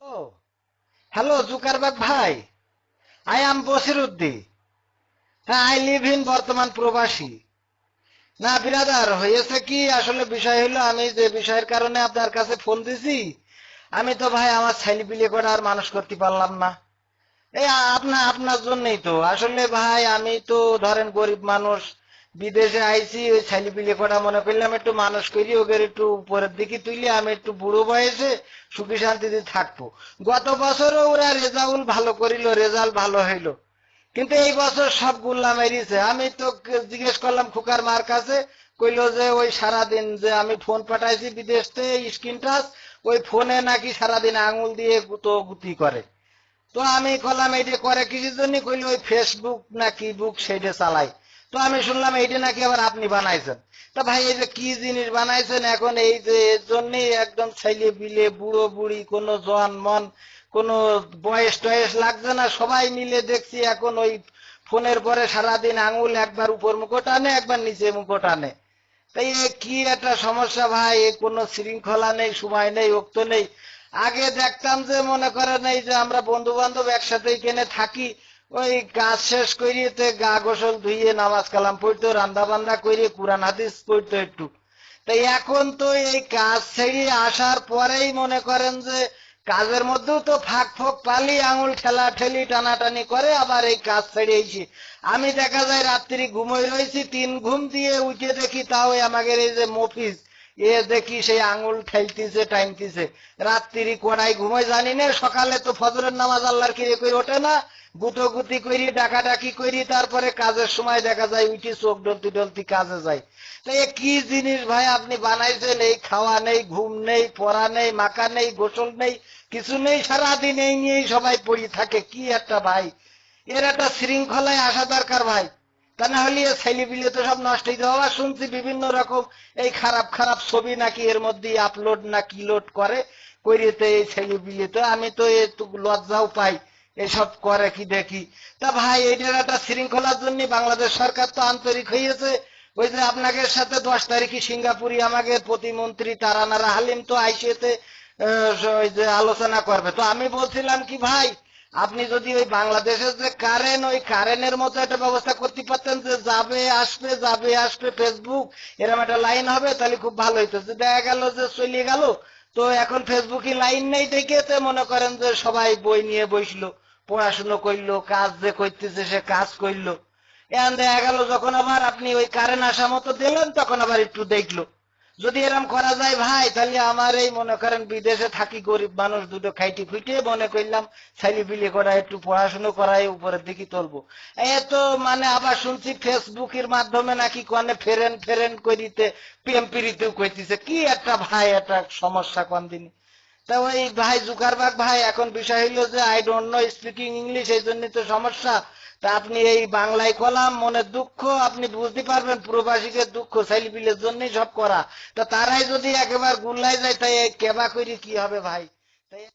ও hello Zuckerberg ভাই। I am Basiruddin. হ্যাঁ, I live in বর্তমান প্রবাসী। না বিরাদার, হয়েছে কি আসলে বিষয় হলো, আমি যে বিষয়ের কারণে আপনার কাছে ফোন দিছি, আমি তো ভাই আমার ছেলে পিলে করে আর মানুষ করতে পারলাম না। এই আপনার জন্যই তো আসলে ভাই, আমি তো ধরেন গরিব মানুষ, বিদেশে আইছি, ওই ছেলে পিলে করা মনে করলাম একটু মানুষ করি, ওদের একটু উপরের দিকে তুলি, আমি একটু বুড়ো বয়সে সুখী শান্তিতে থাকবো। গত বছরও ওরা রেজাল্ট ভালো করিল, রেজাল্ট ভালো হইলো, কিন্তু এই বছর সব গুল্লা মেরিছে। আমি তো জিজ্ঞেস করলাম খুকার মার কাছে, কইলো যে ওই সারাদিন যে আমি ফোন পাঠাইছি বিদেশ থেকে স্ক্রিন টাচ, ওই ফোনে নাকি সারাদিন আঙুল দিয়ে গুতো গুতি করে। তো আমি কলাম এইটা করে কিসের জন্য, কইলো ওই ফেসবুক না কি বুক সেইটা চালাই। তো আমি শুনলাম এইটা নাকি আবার আপনি বানাইছেন। তা ভাই এই যে কি জিনিস বানাইছেন এখন, এই যে এর জন্যই একদম ছেলে বিলে বুড়ো বুড়ি কোনো জন মন কোনো বয়স টয়স লাগছে না, সবাই মিলে দেখছি এখন ওই ফোনের পরে সারাদিন আঙুল একবার উপর মুখো টানে, একবার নিচে মুখো টানে। তাই এ কি একটা সমস্যা ভাই, এ কোনো শৃঙ্খলা নেই, সময় নেই, ওক্ত নেই। আগে দেখতাম যে মনে করেন এই যে আমরা বন্ধু বান্ধব একসাথে কেনে থাকি, ওই কাজ শেষ করিয়ে গা গোসল ধুইয়ে নামাজ কালাম পড়তো, রান্না বান্না করিয়ে কোরআন হাদিস পড়তো একটু। তাই এখন তো এই কাজ ছেড়ে আসার পরেই মনে করেন যে কাজের মধ্যেও তো ফাঁক ফোক পালি, আঙুল ঠেলা ঠেলি টানাটানি করে, আবার এই কাজ ছেড়ে এসি। আমি দেখা যায় রাত্রি ঘুমোই রয়েছি, 3 ঘুম দিয়ে উঠে দেখি তাও আমাদের এই যে মফিজ, এ দেখি সেই আঙুল ঠেলতিছে টাইমতিছে। রাত্রি কোনায় ঘুমোই জানি না, সকালে তো ফজরের নামাজ আল্লাহর কিরে করে ওঠে না, গুটোগুতি করি ডাকাডাকি করি, তারপরে কাজের সময় দেখা যায় উঠি চোখ ডলতি ডলতি কাজে যায়। তাই এ কি জিনিস ভাই আপনি বানাইছেন, এই খাওয়া নেই, ঘুম নেই, পড়া নেই, মাখা নেই, গোসল নেই, কিছু নেই, সারাদিন এই নিয়েই সবাই পড়ি থাকে, কি একটা ভাই। এর একটা শৃঙ্খলায় আসা দরকার ভাই, তা না হলে ছেলে পিলে তো সব নষ্ট হয়ে যাওয়া। শুনছি বিভিন্ন রকম এই খারাপ খারাপ ছবি নাকি এর মধ্যে আপলোড না কি লোড করে, করিতে এই ছেলে পিলে তো, আমি তো একটু লজ্জাও পাই এসব করে কি দেখি। তা ভাই এইটার একটা শৃঙ্খলার জন্য বাংলাদেশ সরকার তো আন্তরিক হয়েছে। ওই যে আপনাকে সাথে 10 তারিখে সিঙ্গাপুরি আমাদের প্রতিমন্ত্রী তারানারা হালিম তো আইসিতে ওই যে আলোচনা করবে। তো আমি বলছিলাম কি ভাই, আপনি যদি ওই বাংলাদেশের যে কারেন্ট, ওই কারেন্টের মতো একটা ব্যবস্থা করতে পারতেন, যে যাবে আসবে যাবে আসবে ফেসবুক, এরকম একটা লাইন হবে, তাহলে খুব ভালো হইতো। যে দেখা গেল যে চলে গেল, তো এখন ফেসবুকে লাইন নেই দেখে তো মনে করেন যে সবাই বই নিয়ে বসলো, পড়াশুনো করলো, কাজ যে করতেছে সে কাজ করলো। এখন দেখা গেল যখন আবার আপনি ওই কারেন্ট আসা মতো দিলেন, তখন আবার একটু দেখলো। যদি এরকম করা যায় ভাই, তাহলে আমার এই মনে করেন বিদেশে থাকি গরিব মানুষ, দুটো খাইটি খুঁটে মনে করলাম ছেলে পিলে করা একটু পড়াশুনো করাই উপরের দিকে তুলবো। এত মানে আবার শুনছি ফেসবুকের মাধ্যমে নাকি কনে ফেরেন ফেরেন করিতে প্রেম প্রীতিও করতেছে, কি একটা ভাই একটা সমস্যা কোন দিন। তা ওই ভাই জুকারবার্গ ভাই, এখন বিষয় হইলো যে I don't know speaking English, এই জন্য তো সমস্যা। তা আপনি এই বাংলায় কলাম মনের দুঃখ, আপনি বুঝতে পারবেন প্রবাসীদের দুঃখ, ছেলেপিলের জন্যই সব করা। তা তারাই যদি একেবারে গুল্লাই যায়, তাই কেবা করি কি হবে ভাই। তাই